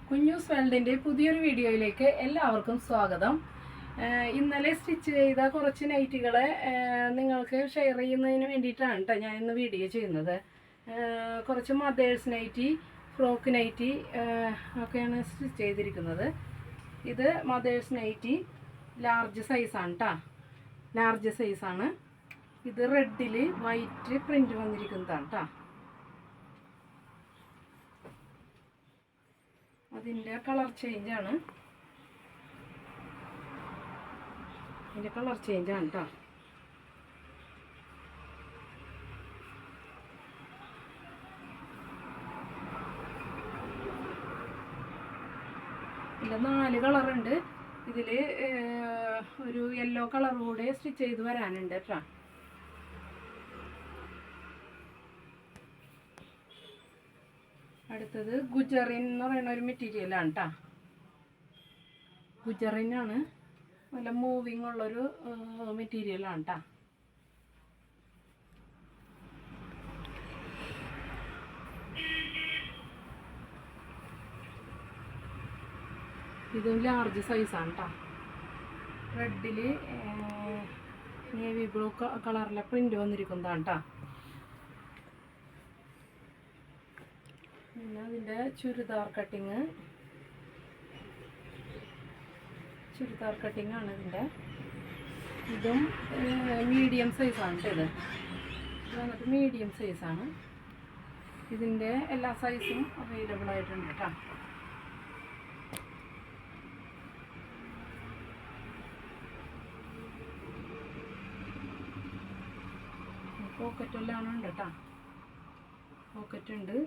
കുഞ്ഞൂസ് വേൾഡിൻ്റെ പുതിയൊരു വീഡിയോയിലേക്ക് എല്ലാവർക്കും സ്വാഗതം. ഇന്നലെ സ്റ്റിച്ച് ചെയ്ത കുറച്ച് നൈറ്റികളെ നിങ്ങൾക്ക് ഷെയർ ചെയ്യുന്നതിന് വേണ്ടിയിട്ടാണ് കേട്ടോ ഞാൻ ഇന്ന് വീഡിയോ ചെയ്യുന്നത്. കുറച്ച് മദേഴ്സ് നൈറ്റി, ഫ്രോക്ക് നൈറ്റി ഒക്കെയാണ് സ്റ്റിച്ച് ചെയ്തിരിക്കുന്നത്. ഇത് മദേഴ്സ് നൈറ്റി ലാർജ് സൈസാണ് കേട്ടോ, ലാർജ് സൈസാണ്. ഇത് റെഡിൽ വൈറ്റ് പ്രിൻ്റ് വന്നിരിക്കുന്നതാണ് കേട്ടോ. അതിൻ്റെ കളർ ചേഞ്ചാണ്, ഇതിൻ്റെ കളർ ചേഞ്ചാണ് കേട്ടോ. ഇതിൽ 4 കളറുണ്ട്. ഇതിൽ ഒരു യെല്ലോ കളർ കൂടെ സ്റ്റിച്ച് ചെയ്ത് വരാനുണ്ട് കേട്ടോ. അടുത്തത് ഗുജറിൻ എന്ന് പറയുന്ന ഒരു മെറ്റീരിയലാണ് കേട്ടോ. ഗുജറിനാണ്, നല്ല മൂവിങ് ഉള്ളൊരു മെറ്റീരിയലാണ് കേട്ടോ. ഇതും ലാർജ് സൈസാണ് കേട്ടോ. റെഡിൽ നേവി ബ്ലൂ കളറിലെ പ്രിൻ്റ് വന്നിരിക്കുന്നതാണ് കേട്ടോ. പിന്നെ അതിൻ്റെ ചുരിദാർ കട്ടിങ് ആണ് ഇതിൻ്റെ. ഇതും മീഡിയം സൈസാണ് കേട്ടോ. ഇത് വന്നിട്ട് മീഡിയം സൈസാണ്. ഇതിൻ്റെ എല്ലാ സൈസും അവൈലബിൾ ആയിട്ടുണ്ട് കേട്ടോ. പോക്കറ്റെല്ലാം ഉണ്ട് കേട്ടോ, പോക്കറ്റ് ഉണ്ട്.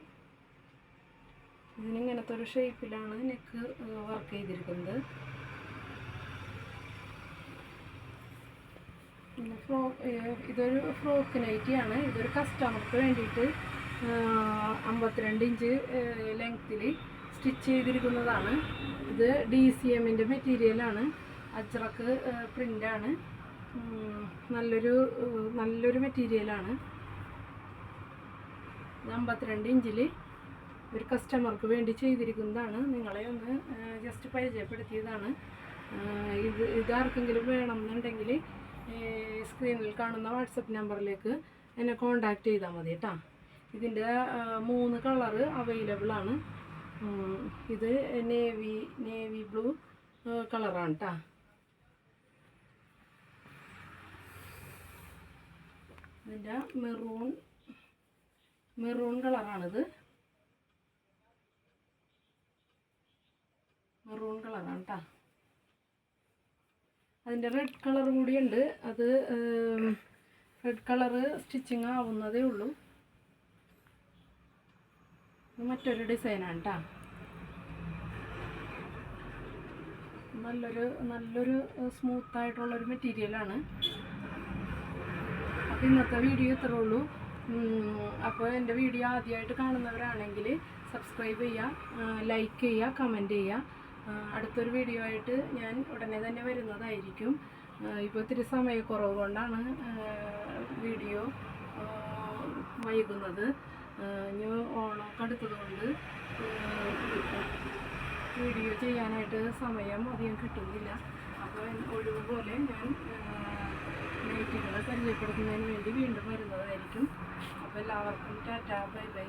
ഇതിനിങ്ങനത്തെ ഒരു ഷേപ്പിലാണ് നെക്ക് വർക്ക് ചെയ്തിരിക്കുന്നത്. പിന്നെ ഇതൊരു ഫ്രോക്ക് നൈറ്റിയാണ്. ഇതൊരു കസ്റ്റമർക്ക് വേണ്ടിയിട്ട് 52 ഇഞ്ച് ലെങ്ത്തിൽ സ്റ്റിച്ച് ചെയ്തിരിക്കുന്നതാണ്. ഇത് DCMൻ്റെ മെറ്റീരിയലാണ്, അജ്രക്ക് പ്രിൻ്റാണ്. നല്ലൊരു മെറ്റീരിയലാണ്. 52 ഇഞ്ചിൽ ഒരു കസ്റ്റമർക്ക് വേണ്ടി ചെയ്തിരിക്കുന്നതാണ്. നിങ്ങളെ ഒന്ന് ജസ്റ്റ് പരിചയപ്പെടുത്തിയതാണ്. ഇതാർക്കെങ്കിലും വേണമെന്നുണ്ടെങ്കിൽ സ്ക്രീനിൽ കാണുന്ന വാട്സപ്പ് നമ്പറിലേക്ക് എന്നെ കോണ്ടാക്ട് ചെയ്താൽ മതി കേട്ടോ. ഇതിൻ്റെ 3 കളറ് അവൈലബിൾ ആണ്. ഇത് നേവി ബ്ലൂ കളറാണ് കേട്ടോ. ഇതിൻ്റെ മെറൂൺ കളറാണിത്, മെറൂൺ കളറാണ് കേട്ടോ. അതിൻ്റെ റെഡ് കളർ കൂടിയുണ്ട്. അത് റെഡ് കളറ് സ്റ്റിച്ചിങ് ആവുന്നതേ ഉള്ളൂ. മറ്റൊരു ഡിസൈനാണ് കേട്ടോ. നല്ലൊരു സ്മൂത്തായിട്ടുള്ളൊരു മെറ്റീരിയലാണ്. അപ്പോൾ ഇന്നത്തെ വീഡിയോ ഇത്രേ ഉള്ളൂ. അപ്പോൾ എൻ്റെ വീഡിയോ ആദ്യമായിട്ട് കാണുന്നവരാണെങ്കിൽ സബ്സ്ക്രൈബ് ചെയ്യുക, ലൈക്ക് ചെയ്യുക, കമൻറ്റ് ചെയ്യുക. അടുത്തൊരു വീഡിയോ ആയിട്ട് ഞാൻ ഉടനെ തന്നെ വരുന്നതായിരിക്കും. ഇപ്പോൾ ഇത്തിരി സമയക്കുറവ് കൊണ്ടാണ് വീഡിയോ വൈകുന്നത്. ഇനി ഓണമൊക്കെ അടുത്തതുകൊണ്ട് വീഡിയോ ചെയ്യാനായിട്ട് സമയം അധികം കിട്ടുന്നില്ല. അപ്പോൾ ഒഴിവ് പോലെ ഞാൻ നൈറ്റികളെ പരിചയപ്പെടുത്തുന്നതിന് വേണ്ടി വീണ്ടും വരുന്നതായിരിക്കും. അപ്പോൾ എല്ലാവർക്കും ടാറ്റാ, ബൈ ബൈ.